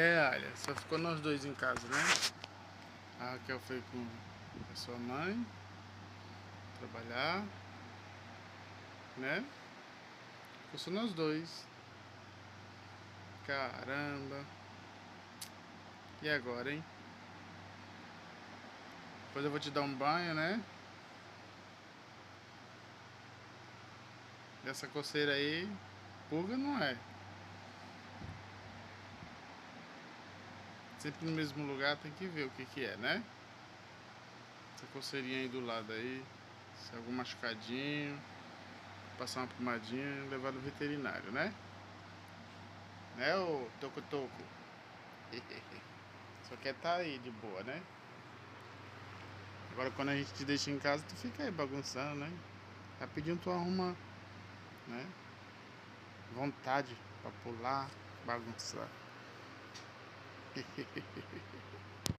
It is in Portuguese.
Olha, só ficou nós dois em casa, né? A Raquel foi com a sua mãe trabalhar, né? Ficou só nós dois. Caramba. E agora, hein? Depois eu vou te dar um banho, né? Essa coceira aí, pulga não é. Sempre no mesmo lugar tem que ver o que que é, né? Essa coceirinha aí do lado aí, se é algum machucadinho, passar uma pomadinha e levar no veterinário, né? Né, ô toco-toco? Só quer tá aí de boa, né? Agora quando a gente te deixa em casa, tu fica aí bagunçando, né? Rapidinho tu arruma, né? Vontade pra pular, bagunçar.